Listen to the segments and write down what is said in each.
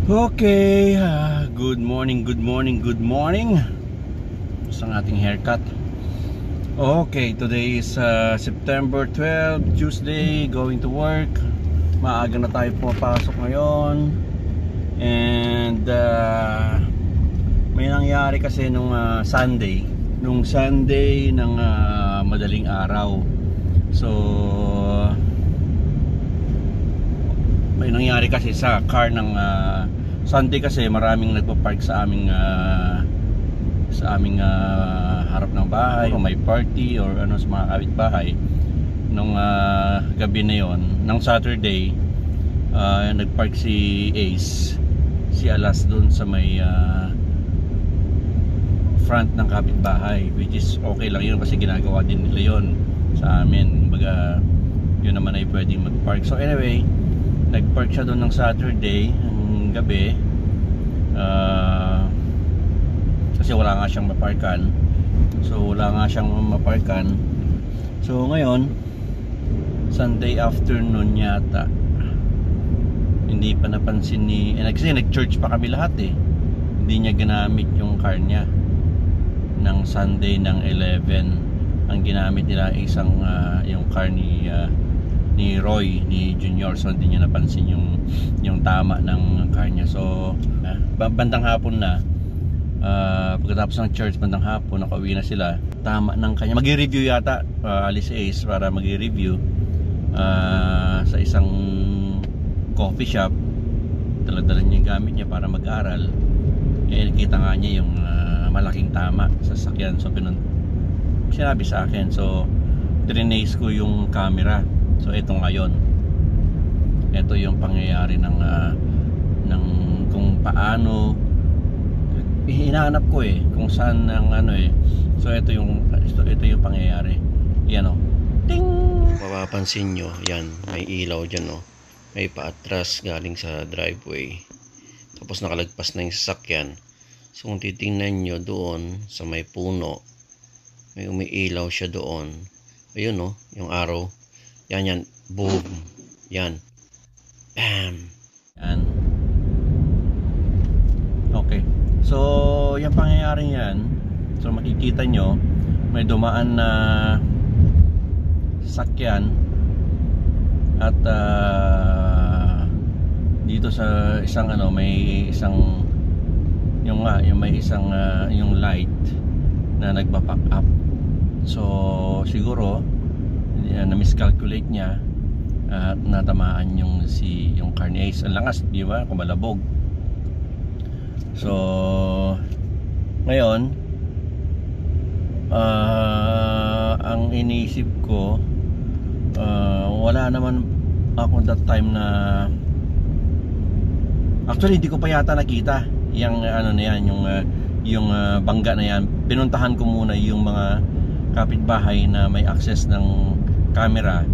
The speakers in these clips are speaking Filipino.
Okay, good morning. Sa ating haircut. Okay, today is September 12, Tuesday, going to work. Maaga na tayo pumapasok ngayon. And may nangyari kasi nung Sunday ng madaling araw. So may nangyari kasi sa car ng Sunday kasi maraming nagpa-park sa aming harap ng bahay, o may party or ano sa mga kapitbahay. Nung gabi na yon, ng Saturday, nagpark si Ace, si Alas doon sa may front ng kapitbahay, which is okay lang yun kasi ginagawa din nila yon sa amin. Kumbaga yun naman ay pwedeng mag-park. So anyway, nagpark siya doon ng Saturday ng gabi, kasi wala nga siyang maparkan. So ngayon Sunday afternoon yata, hindi pa napansin ni kasi nag-church pa kami lahat hindi niya ginamit yung car niya ng Sunday ng 11. Ang ginamit nila isang yung car ni Roy, ni Junior. So hindi niya napansin yung tama ng car niya. So bandang hapon na, pagkatapos ng church, bandang hapon nakauwi na sila. Tama ng kanya, mag-review yata, alis Ace para mag-review sa isang coffee shop. Dala-dala niya yung gamit niya para mag-aral. Nakita nga niya yung malaking tama sa sasakyan. So sinabi sa akin. So trinace ko yung camera. So ito ngayon, ito yung pangyayari ng kung paano hinahanap ko kung saan ng So ito yung pangyayari. Yan ting, mapapansin nyo yan, may ilaw dyan may paatras galing sa driveway, tapos nakalagpas na yung sasakyan. So kung titingnan nyo doon sa may puno, may umiilaw siya doon. Ayun yung arrow. Yan, boom. Yan. Bam. Yan. Okay. So, yung pangyayari yan, so makikita nyo, may dumaan na sasakyan at dito sa isang may isang yung light na nagpa-pack up. So, siguro na-miscalculate niya at natamaan yung car ni Ace. Ang langas, di ba? Kumalabog. So ngayon, ang iniisip ko, wala naman ako that time na, actually hindi ko pa yata nakita yung na yan, yung bangga na yan. Pinuntahan ko muna yung mga kapitbahay na may access ng camera,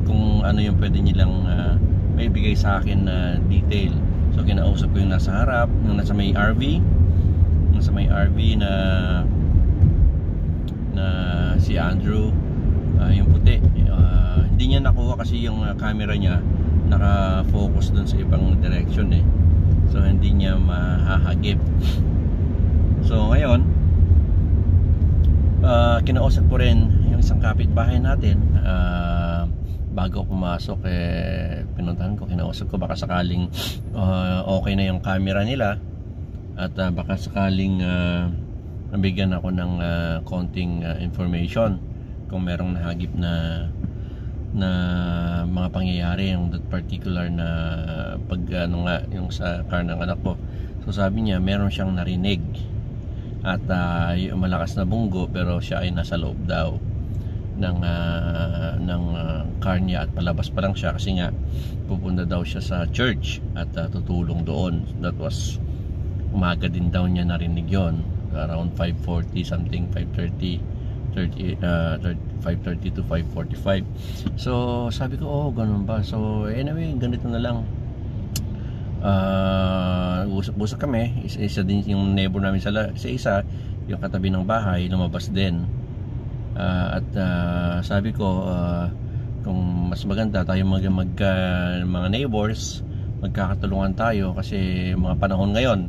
kung ano yung pwede nilang maibigay sa akin na detail. So kinausap ko yung nasa harap, yung nasa may RV na si Andrew, yung puti. Hindi niya nakuha kasi yung camera niya naka-focus dun sa ibang direction so hindi niya mahahagip. So ngayon, kinausap ko rin yung isang kapitbahay natin. Bago pumasok, pinuntahan ko, kinausap ko baka sakaling okay na yung camera nila, at baka sakaling nabigyan ako ng konting information kung merong nahagip na mga pangyayari yung that particular na yung sa car ng anak ko. So sabi niya meron siyang narinig at yung malakas na bunggo, pero siya ay nasa loob daw ng car niya at palabas pa lang siya kasi nga pupunta daw siya sa church at tutulong doon. That was umaga din daw niya narinig yon, around 5:40 something, 5:30 to 5:45. So sabi ko, ganun ba? So anyway, ganito na lang, usap-usap kami. Isa din yung neighbor namin sa isa, yung katabi ng bahay, lumabas din. At sabi ko, kung mas maganda tayo mga neighbors, magkakatulungan tayo kasi mga panahon ngayon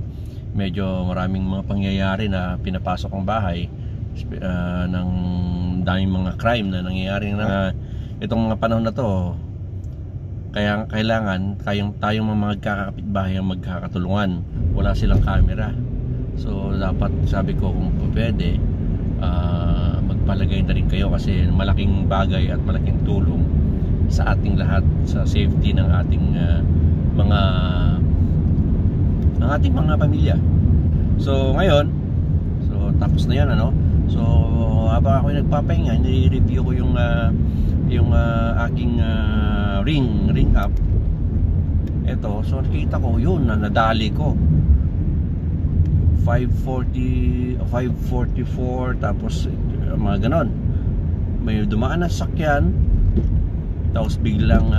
medyo maraming mga pangyayari na pinapasok ang bahay ng daming mga crime na nangyayari na itong mga panahon na to. Kaya kailangan tayong mga magkakapitbahay ang magkakatulungan. Wala silang camera, so dapat sabi ko kung pwede magpalagay na rin kayo kasi malaking bagay at malaking tulong sa ating lahat sa safety ng ating mga pamilya. So ngayon, so tapos na yan ano. So habang ako nagpapahinga, ni-review ko yung aking ring up. Ito, so nakita ko yun na nadali ko 544 tapos mga ganon. May dumaan na sakyan, tapos biglang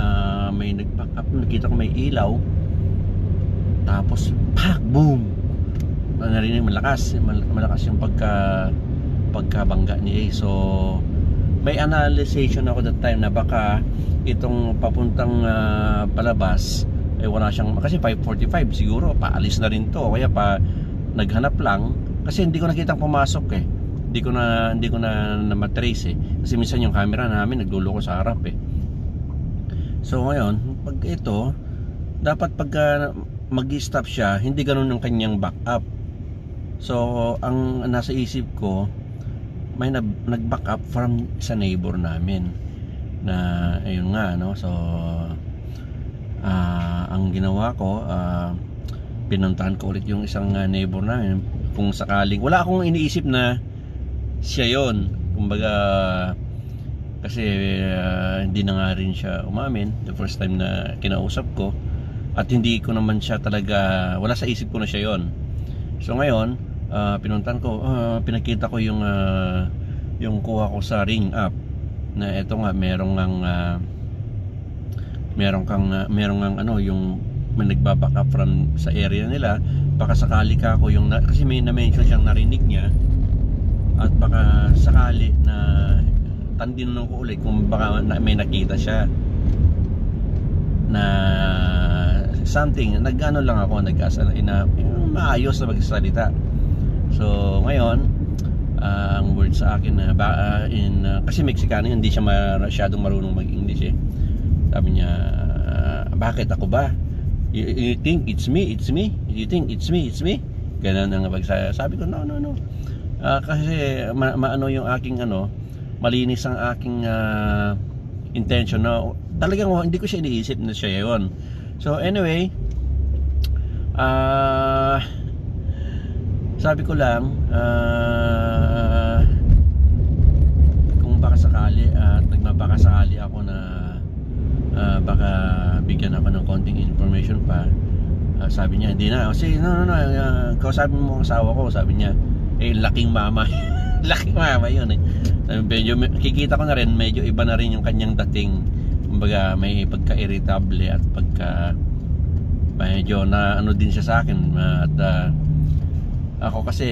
may nag-back up, nakita ko may ilaw, tapos pak, boom, narinig malakas yung pagkabangga ni A. So may analyzation ako that time na baka itong papuntang palabas eh wala siyang, kasi 545 siguro paalis na rin to, kaya pa naghanap lang kasi hindi ko nakitang pumasok eh. Hindi ko na matrace eh, kasi minsan yung camera namin nagluloko sa harap eh. So ngayon, pag ito dapat pagka mag-stop siya, hindi ganun yung kanyang back up. So ang nasa isip ko, may nag-back up from sa neighbor namin na ayun nga no. So ang ginawa ko, pinuntahan ko ulit yung isang neighbor namin kung sakaling, wala akong iniisip na siya yon, kumbaga kasi hindi na nga rin siya umamin the first time na kinausap ko, at hindi ko naman siya talaga, wala sa isip ko na siya yon. So ngayon pinuntahan ko, pinakita ko yung kuha ko sa ring up na eto nga, merong ano, yung may nagbaback up from sa area nila, baka sakali ka ako yung kasi may na-mention siyang narinig niya, at baka sakali na tandinong ko ulit kung baka may nakita siya na something, nag-ano lang ako, maayos na magsalita. So ngayon, ang word sa akin na kasi Mexicano, hindi siya masyadong marunong mag-English eh. Sabi niya, bakit ako ba? You think it's me? You think it's me? Ganun ang sabi ko, no. Kasi maano yung aking malinis ang aking intention na talagang hindi ko siya iniisip na siya yun. So anyway, sabi ko lang, kung baka sakali at nagmabakasakali ako na baka bigyan ako ng konting information pa, sabi niya, hindi na. Kasi no, kausapin mo ang asawa ko, sabi niya, laking mama. Laking mama yun eh. Medyo, kikita ko na rin, medyo iba na rin yung kanyang dating. Kumbaga may pagka-irritable at medyo na ano din siya sa akin. At ako kasi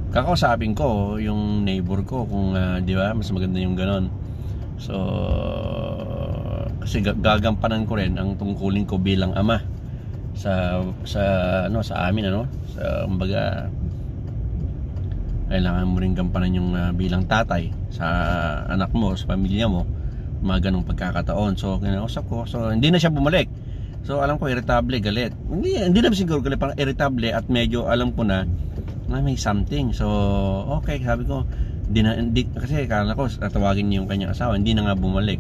kakausapin ko yung neighbor ko kung di ba, mas maganda yung ganon. So kasi gagampanan ko rin ang tungkulin ko bilang ama sa amin sa kumbaga kailangan mo rin gampanan yung bilang tatay sa anak mo, sa pamilya mo, mga ganong pagkakataon. So kinausap ko, so hindi na siya bumalik. So alam ko irritable, galit. Hindi na siguro galit, parang irritable, at medyo alam ko na may something. So okay, sabi ko, hindi kasi akala ko tatawagin niya yung kanyang asawa, hindi na nga bumalik.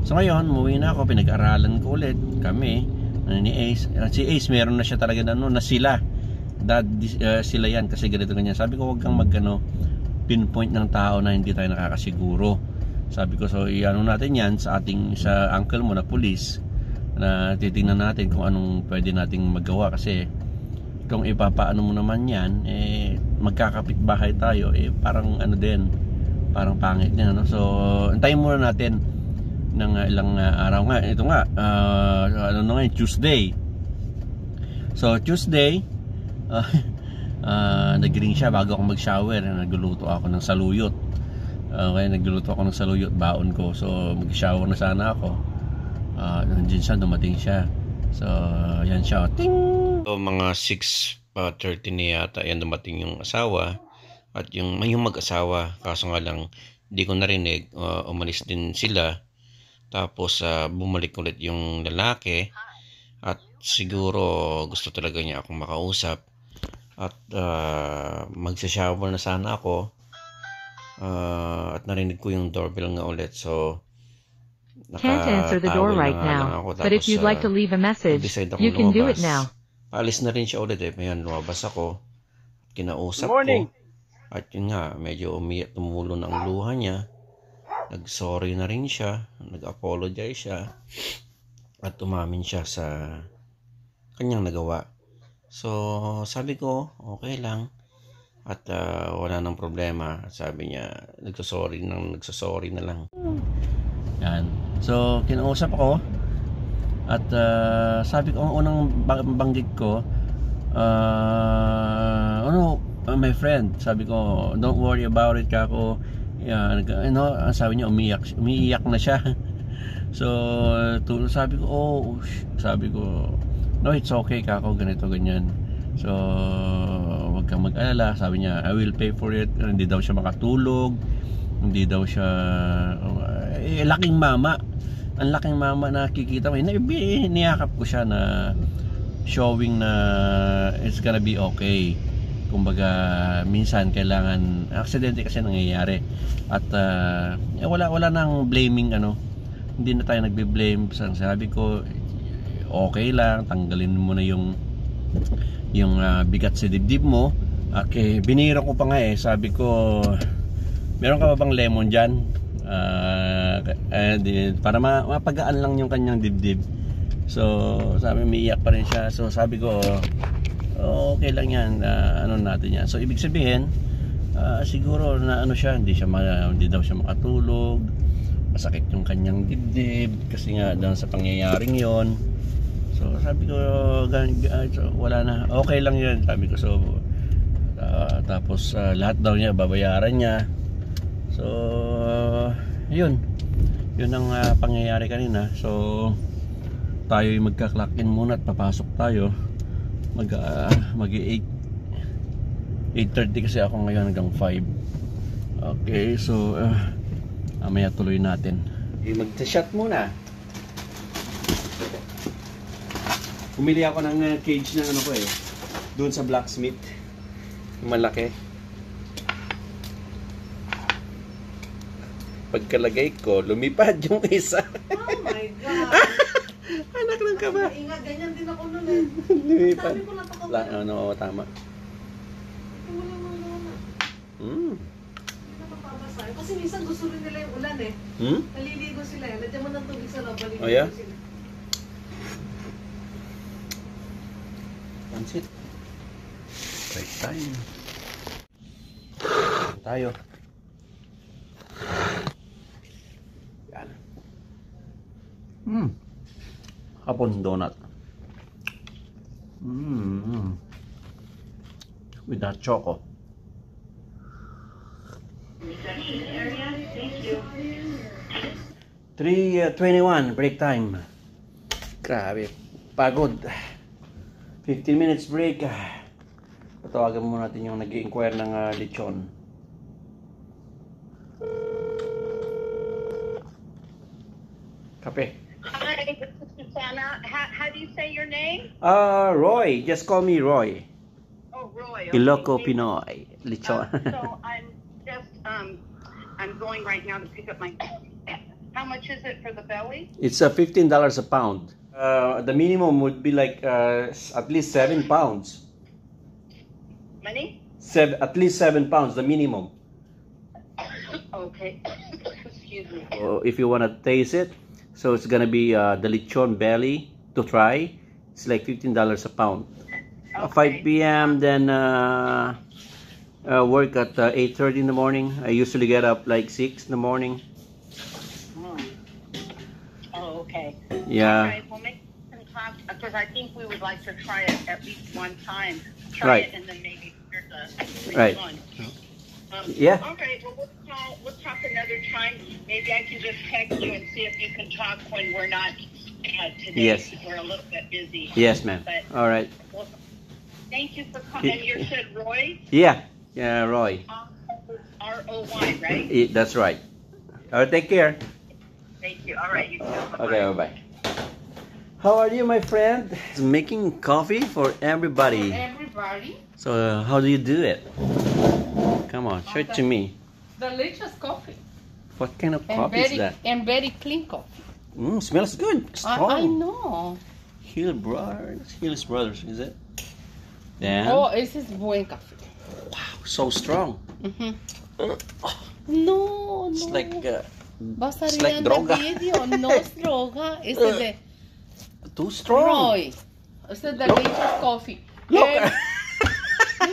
So ngayon, umuwi na ako, pinag-aralan ko ulit kami ni Ace. Si Ace meron na siya talaga na sila. Sila yan kasi ganito ganyan. Sabi ko, huwag kang pinpoint ng tao na hindi tayo nakakasiguro. Sabi ko, so iano natin yan sa uncle mo na police, na titingnan natin kung anong pwede nating magawa. Kasi kung ipapaano mo naman yan, magkakapitbahay tayo, parang parang pangit din, So antayin muna natin ng ilang araw nga. Ito nga, Tuesday. So Tuesday, nag-ring siya bago ako mag-shower. Nagluluto ako ng saluyot. Baon ko. So mag-shower na sana ako. nandiyan siya, dumating siya. So yan siya, ting. So mga 6:30 na yata yan dumating yung asawa at yung mag-asawa, kaso nga lang hindi ko narinig. Umalis din sila, tapos bumalik ulit yung lalaki at siguro gusto talaga niya akong makausap at magsha-shower na sana ako. At narinig ko yung doorbell nga ulit, so can't answer the door right now, but if you'd like to leave a message, you can do it now. Paalis na rin siya ulit eh. Ayan, lumabas ako. Kinausap ko. At yun nga, medyo umiyak, tumulo na ang luha niya. Nag-sorry na rin siya. Nag-apologize siya. At umamin siya sa kanyang nagawa. So, sabi ko, okay lang. At wala nang problema. Sabi niya, nagsasorry na lang. Yan. So, kinausap ako. At sabi ko, ang unang banggit ko, my friend, sabi ko, don't worry about it, kako. Yan, sabi niya, umiiyak na siya. So, sabi ko, no, it's okay, kako, ganito, ganyan. So, wag kang mag-alala. Sabi niya, I will pay for it. Hindi daw siya makatulog. Hindi daw siya, laking mama. Ang laking mama na kikita mo. Niyakap ko siya na showing na it's gonna be okay. Kumbaga, minsan kailangan, aksidente kasi nangyayari. At wala nang blaming, hindi na tayo nagbe-blame. Sabi ko, okay lang, tanggalin mo na yung bigat sa dibdib mo. Okay, biniro ko pa nga sabi ko, meron ka ba bang lemon dyan? Para mapagaan lang yung kanyang dibdib. So sabi, umiiyak pa rin siya. So sabi ko, okay lang yan, natin yan. So ibig sabihin, siguro na siya, hindi daw siya makatulog, masakit yung kanyang dibdib kasi nga doon sa pangyayaring yon. So sabi ko, wala na, okay lang yan, sabi ko. So tapos lahat daw niya babayaran niya. So yun ang pangyayari kanina. So tayo yung magka-clock in muna at papasok tayo. Mag 8:30 kasi ako ngayon hanggang 5. Okay, so mamaya tuloy natin. Mag-shot muna. Pumili ako ng cage ng doon sa blacksmith, malaki. Pagkalagay ko, lumipad yung isa. Oh my God! Anak ng kaba. Ingat, ganyan din ako nun eh. Lumipad. Sabi ko napakabala. Tama. Ito mo naman naman. Hmm. Hindi napapabasa. Kasi minsan gusto rin nila yung ulan eh. Naliligo sila eh. Lagyan mo ng tubig sa loob. Naliligo sila. Pansit. Break time. Tayo. Yan. Hapon donut. With that choco. Area, thank you. 3:21 break time. Grabe, pagod. 15 minutes break. Patawagan muna natin yung nag-i-inquire ng lechon. Kape. Hi, this is Susanna. How do you say your name? Roy. Just call me Roy. Oh, Roy. Ilocos Okay. Pinoy. Lechon. So I'm just I'm going right now to pick up my. How much is it for the belly? It's $15 a pound. The minimum would be like at least 7 pounds. Money? At least 7 pounds, the minimum. Okay. Excuse me. If you want to taste it, so it's gonna be the lechon belly to try. It's like $15 a pound. 5 p.m. then work at 8:30 in the morning. I usually get up like 6 in the morning. Oh, okay. Yeah. All right, we'll make some time because I think we would like to try it at least one time. Right. It and then maybe hear the Right. one. Yeah. All right. Well, we'll talk another time. Maybe I can just text you and see if you can talk when we're not today. Yes. We're a little bit busy. Yes, ma'am. But All right. well, thank you for coming. And you said Roy? Yeah. Yeah, Roy. R-O-Y, right? That's right. Take care. Thank you. All right. You too. Bye-bye. Okay, bye-bye. How are you, my friend? Making coffee for everybody. Everybody. So, how do you do it? Come on, show it to me. Delicious coffee. What kind of coffee is that? And very clean coffee. Smells good. Strong. I know. Hills Brothers, is it? Then, Oh, this is buen café. wow, so strong. No, It's no. like Vas a it's ir like en droga. el video. No es droga. Este es de too strong. Roy. Este es delicious coffee. Look.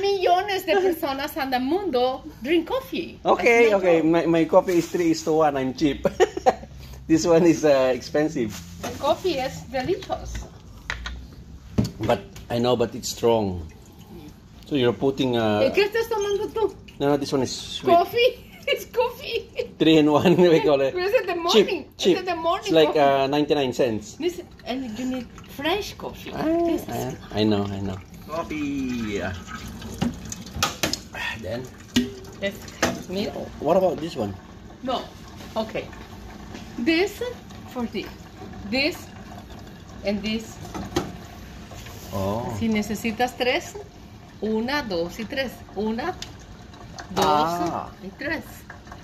Millones de personas en el mundo drink coffee. Okay, It's not okay. wrong. My coffee is 3:1. I'm cheap. This one is expensive. The coffee is delicious. But I know, but it's strong. So you're putting ¿Qué estás tomando tú? no, this one is sweet. Coffee. It's coffee. 3-in-1, we call it. This is the morning. Cheap. This is the morning It's like coffee. 99 cents. This, and you need fresh coffee. This is I know. Coffee. Then, this milk. what about this one? No. Okay. This for this. This and this. Oh. Si necesitas tres, 1, 2 y 3. 1, 2 Ah. y 3.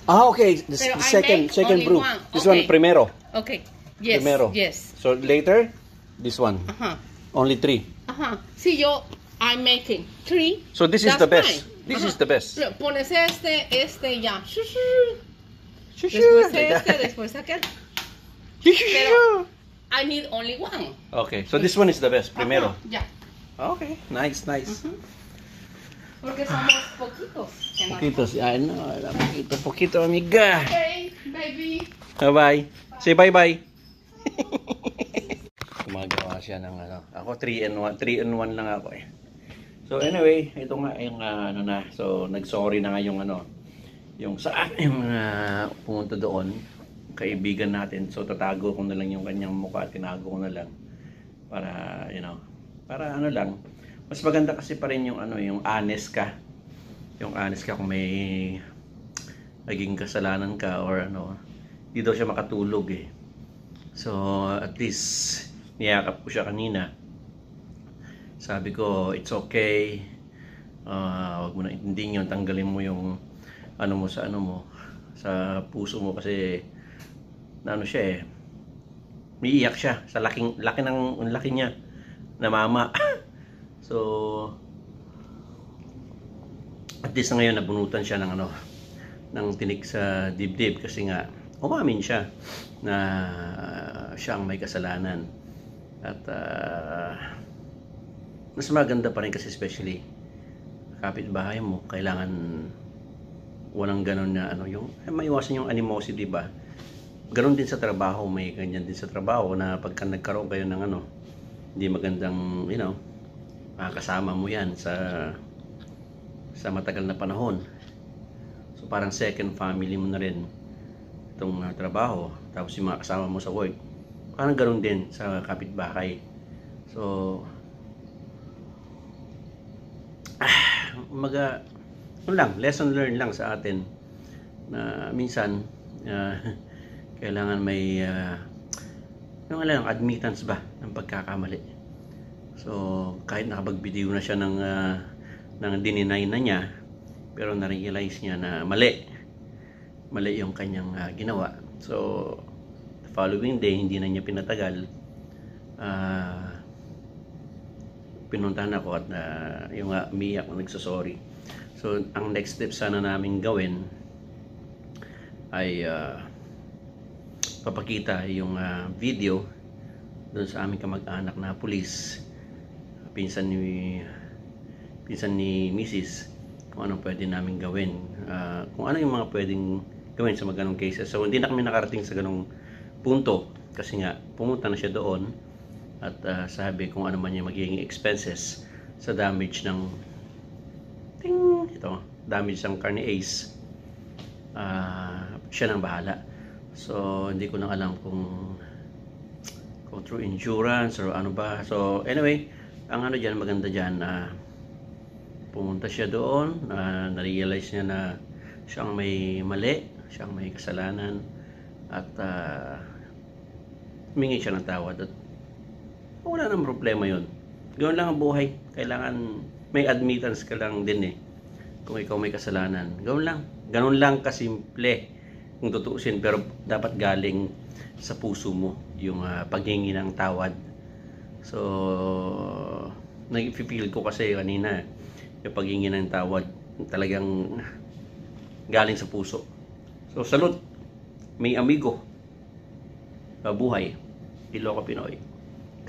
Okay. The Pero I second make only brew. one. This Okay. one primero. Okay. Yes. Primero. Yes. So later, this one. Ajá. Only 3. Ajá. Si yo, I'm making 3. So this is that's the best. fine. This Ajá. is the best. Pones este ya. Shoo, Después like that. después aquel. Shoo, shoo, shoo. I need only one. Okay, so this one is the best. Primero. Ajá, ya. Okay, nice. Porque somos poquitos. Poquitos, I know. Poquito, amiga. Okay, baby. Bye-bye. Say bye-bye. Gumagawa siya ng ano. Ako 3-in-1 lang ako eh. So anyway, ito nga yung ano na. So nag-sorry na nga yung ano. Yung sa yung pumunta doon, kaibigan natin. So tatago ko na lang yung kanyang mukha, tinago ko na lang para para ano lang. Mas maganda kasi pa rin yung ano, yung honest ka. Yung honest ka kung may naging kasalanan ka or ano. Hindi daw siya makatulog eh. So at least niyakap ko siya kanina. Sabi ko, it's okay. Wag mo na intindihin yun, tanggalin mo yung ano mo sa puso mo kasi ano siya eh. Umiiyak siya sa laki niya na mama. So at least na ngayon nabunutan siya ng ng tinik sa dibdib kasi nga umamin siya na siya ang may kasalanan. At mas maganda pa rin kasi especially kapitbahay mo, kailangan walang ganon na yung maiwasan yung animosity, ba? Ganon din sa trabaho, may ganyan din sa trabaho na pagka nagkaroon kayo ng hindi magandang, kasama mo yan sa matagal na panahon. So parang second family mo na rin itong trabaho, tapos yung mga kasama mo sa work. Parang ganon din sa kapitbahay. So lesson learned lang sa atin na minsan kailangan may yung admittance ba ng pagkakamali. So kahit nakapag-video na siya ng dininay na niya, pero na-realize niya na mali yung kanyang ginawa. So the following day, hindi na niya pinatagal, pinuntahan ako at yung umiyak na nagsasorry. So ang next step sana namin gawin ay papakita yung video doon sa aming kamag-anak na pulis, pinsan ni Mrs. kung anong pwede namin gawin, kung ano yung mga pwedeng gawin sa mga ganong cases. So hindi na kami nakarating sa ganong punto kasi nga pumunta na siya doon at sabi kung ano man yung magiging expenses sa damage ng damage ang car ni Ace, siya nang bahala. So hindi ko na alam kung through insurance or ano ba. So anyway, ang ano dyan, maganda dyan na pumunta siya doon, na-realize niya na siyang may mali, siyang may kasalanan, at humingi siya ng tawad. At wala nang problema yun. Gawin lang ang buhay. Kailangan may admittance ka lang din kung ikaw may kasalanan. Gawin lang. Ganun lang kasimple kung tutuusin, pero dapat galing sa puso mo yung paghingi ng tawad. So nag-feel ko kasi kanina yung paghingi ng tawad talagang galing sa puso. So salute, may amigo, mabuhay, Ilocos Pinoy,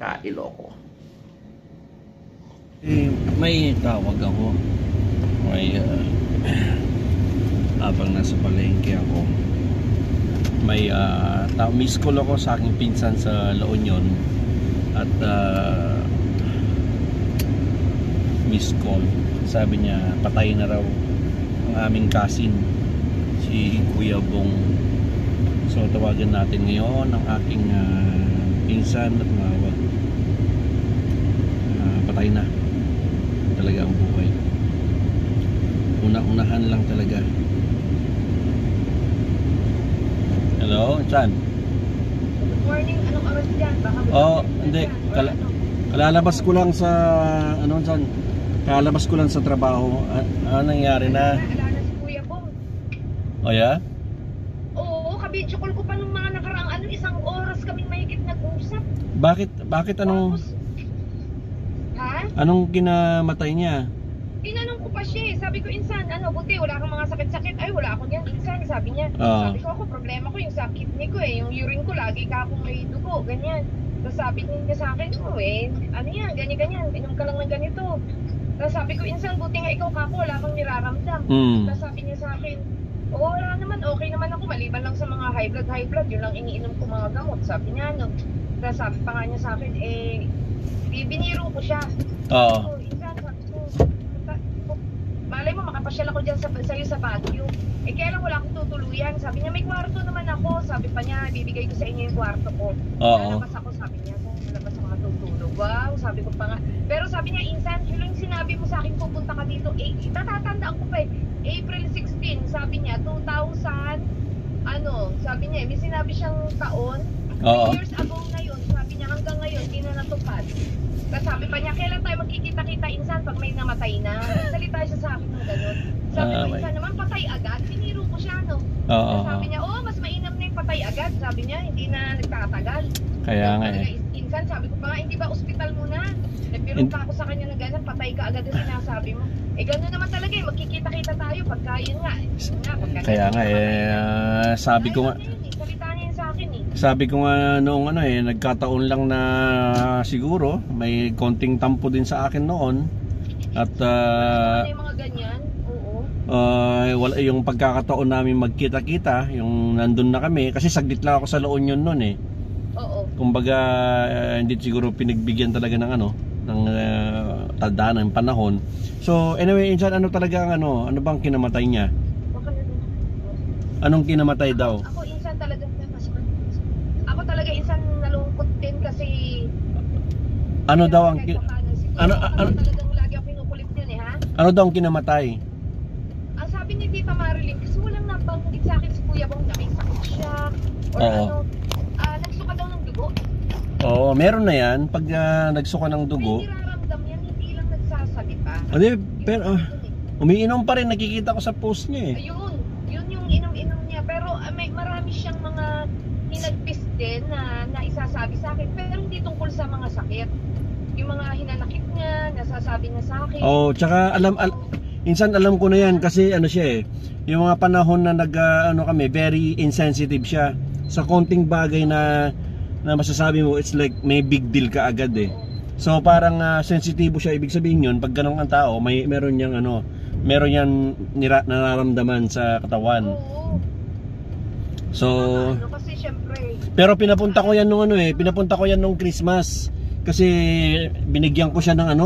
ka-Iloco. May tawag ako, may habang nasa palengke ako, may miss call ako sa aking pinsan sa La Union, at miss call, sabi niya patay na raw ang aming cousin, si Kuya Bong. So tawagan natin ngayon ang aking pinsan at mawag, patay na talaga ang buhay. Una-unahan lang talaga. Hello, Chan. Good morning. Anong oras dyan? Baka hindi. Kalalabas ko lang sa Chan? Kalalabas ko lang sa trabaho. Ano nangyari na? Alala si Kuya Bong. Oh, yeah? Oo, kabidyo call ko pa nung mga nakaraang isang oras kaming mahigit nag-usap. Bakit anong... Tapos, ha? Anong kinamatay niya? Tinanong ko pa siya sabi ko, insan, buti wala kang mga sakit-sakit. Ay, wala ako yan, insan, sabi niya. Sabi ko, problema ko yung sa kidney ko yung urine ko, lagi ka akong may dugo, ganyan. Tapos sabi niya sa akin, ano yan, ganyan-ganyan, inom ka lang ng ganito. Tapos sabi ko, insan, buti nga ikaw kako, wala kang niraramdam. Tapos sabi niya sa akin, wala naman, okay naman ako, maliban lang sa mga high blood, yun lang iniinom ko mga gamot, sabi niya, Tapos sabi pa nga niya sa akin, biniro ko siya. Oo. Insan, sabi ko, malay mo, makapasyal ako dyan sa'yo sa Baguio. Kaya lang wala akong tutuluyan. Sabi niya, may kwarto naman ako. Sabi pa niya, bibigay ko sa inyo yung kwarto ko. Lalabas ako, sabi niya. Lalabas ako matutulog. Wow, sabi ko pa nga. Pero sabi niya, insan, yung sinabi mo sa akin, pupunta ka dito. Natatandaan ko pa April 16, sabi niya, 2000, sabi niya, may sinabi siyang taon. 3 years ago na yun, sabi niya, hanggang ngayon, hindi na natupad. Tapos sabi pa niya, kailan tayo magkikita-kita, insan, pag may namatay na? Salita siya sa akin ng gano'n. Sabi ko, insan naman, patay agad. Siniro ko siya, sabi niya, mas mainam na yung patay agad. Sabi niya, hindi na nagtatagal. Kaya nga Insan, sabi ko pa nga, hindi ba ospital mo na? Nagpiro pa ako sa kanya ng gano'n, patay ka agad yung sinasabi mo. Gano'n naman talaga magkikita-kita tayo pagka yun nga. Kaya nga sabi ko nga, sabi ko nga noong nagkataon lang na siguro may konting tampo din sa akin noon, at may mga ganyan. wala yung pagkakataon namin magkita-kita, yung nandun na kami kasi saglit lang ako sa La Union noon Oo. Kumbaga hindi siguro pinagbigyan talaga ng ng tandaan ng panahon. So anyway, insan, ano talaga ang ano bang kinamatay niya? Anong kinamatay daw? Ako insan talaga insan nalungkot din kasi ano daw ang talagang lagi ako kinukulit yun ha? Ano daw ang kinamatay? Ang sabi ni Tita Marilyn, kasi walang nabanggit sa akin si Kuya Bong na may sakit siya or nagsuka daw ng dugo. Oo, meron na yan pag nagsuka ng dugo. May niraramdam yan, hindi lang nagsasalita. Pero umiinom pa rin, nakikita ko sa post niya Ayun, yun yung inom-inom niya, pero may marami siyang mga hinagpis din na isasabi sa akin, pero hindi tungkol sa mga sakit. Yung mga hinanakit niya, nasasabi niya sa akin. Tsaka insan alam ko na yan kasi siya yung mga panahon na kami, very insensitive siya sa konting bagay na masasabi mo, it's like may big deal ka agad So parang sensitibo siya, ibig sabihin yun, pag ganun ang tao, meron niyang meron niyang nararamdaman sa katawan. Oo. So kasi syempre, pero pinapunta ko yan nung pinapunta ko yan nung Christmas kasi binigyan ko siya ng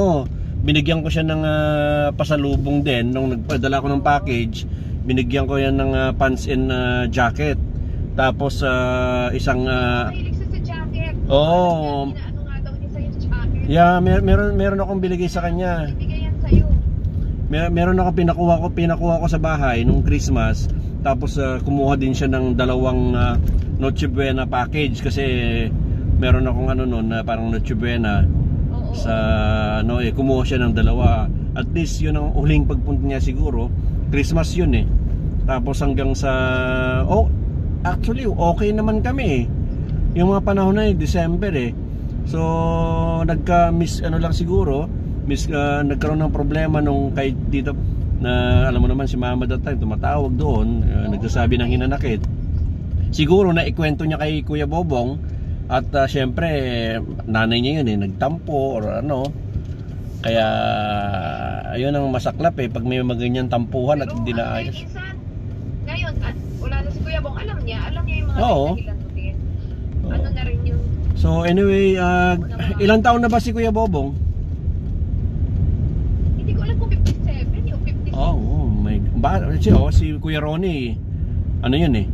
binigyan ko siya ng pasalubong din nung nagpadala ko ng package. Binigyan ko yan ng pants and jacket. Tapos isang Mahilig sa jacket. Oo. Ano nga daw niya sa'yo jacket? Yeah, meron akong binigay sa kanya. Ibigay yan sa'yo. Meron ako pinakuha ko sa bahay nung Christmas. Tapos kumuha din siya ng dalawang Noche Buena package kasi meron akong ano noon na parang Noche Buena. Sa ano kumuha siya ng dalawa. At least yun ang huling pagpunta niya siguro. Christmas yun eh. Tapos hanggang sa actually okay naman kami eh. Yung mga panahon na December eh. So nagka-miss ano lang siguro, nagkaroon ng problema nung kay dito na alam mo naman si Mama that time tumatawag doon, nagsasabi ng hinanakit. Siguro na ikwento niya kay Kuya Bobong at syempre nanay niya yun eh, nagtampo or ano. Kaya ayun ang masaklap eh pag may maganyan tampuhan at hindi na ayos. Ngayon, wala na si Kuya Bong, alam niya yung mga Oo. dahilan mo din. Ano na rin yun? So anyway, ilang taon na ba si Kuya Bobong? Hindi ko alam kung 57 o 56. Si Kuya Ronnie ano yun eh,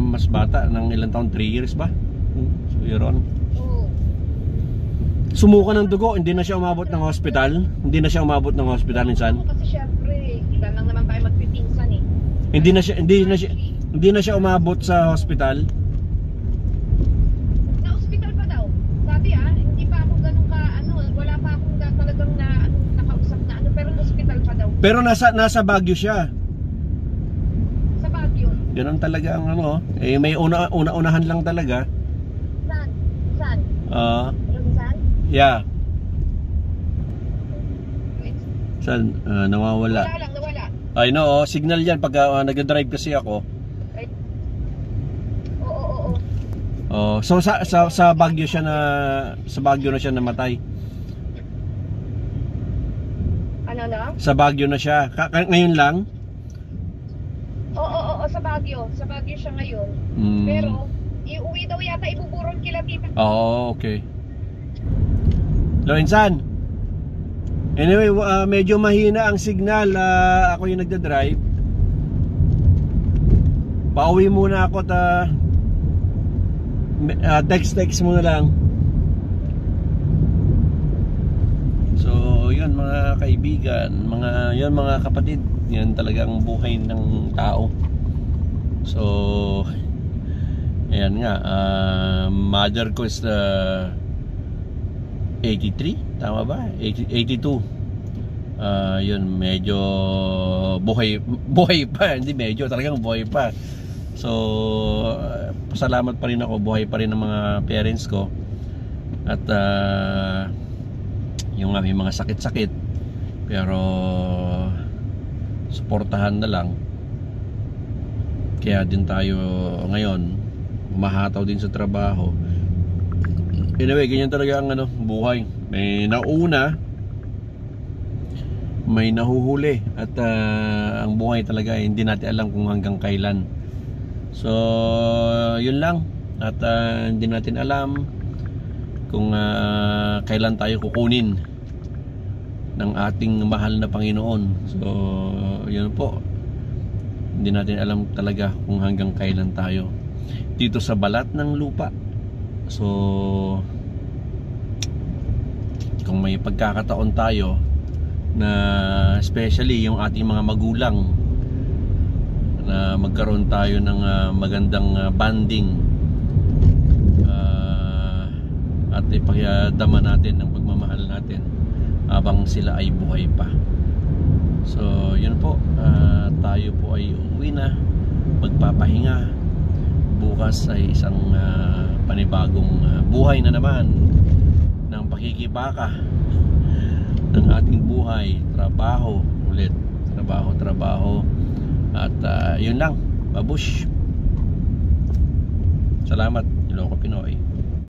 mas bata ng ilang taon, 3 years ba? Si Kuya Ron. Oo. Sumuka ng dugo, hindi na siya umabot ng hospital. Hindi na siya umabot ng hospital minsan. Kasi syempre, iba lang naman tayo magpipinsan eh. Hindi na siya umabot sa hospital. Na hospital pa daw. Sabi hindi pa ako ganun ka wala pa akong talagang nakausap na pero na hospital pa daw. Pero nasa Baguio siya. Sa Baguio. Ganun talaga ang may una-unahan lang talaga. Saan? Saan? Yeah. Saan? Nawawala. Nawala. I know, signal yan pag nag-drive kasi ako. Oo. So sa Baguio siya na siya namatay. Ano na? Sa Baguio na siya. Ngayon lang? Oo, sa Baguio. Sa Baguio siya ngayon. Pero iuwi daw yata ibuburon kila tita. Oo, okay. Loinsan. Anyway, medyo mahina ang signal. Ako yung nagda-drive. Pauwi muna ako at text muna lang. So, yun mga kaibigan, mga kapatid, yan talaga ang buhay ng tao. So, ayan nga, mother ko is 83, tama ba? 82. Yun, medyo buhay pa, hindi medyo, talagang buhay pa. So, pasalamat pa rin ako, buhay pa rin ang mga parents ko. At yung may mga sakit-sakit, pero suportahan na lang. Kaya din tayo ngayon mahataw din sa trabaho. Anyway, ganyan talaga ang buhay. May nauna, may nahuhuli, at ang buhay talaga hindi natin alam kung hanggang kailan. So yun lang. At hindi natin alam kung kailan tayo kukunin ng ating mahal na Panginoon. So yun po, hindi natin alam talaga kung hanggang kailan tayo dito sa balat ng lupa. So kung may pagkakataon tayo na especially yung ating mga magulang na magkaroon tayo ng magandang bonding at ipakadama natin ng pagmamahal natin habang sila ay buhay pa. So yun po, tayo po ay uuwi na, magpapahinga. Bukas ay isang panibagong buhay na naman ng pakikibaka ng ating buhay. Trabaho ulit, trabaho. At yun lang, babush. Salamat, Ilocos Pinoy.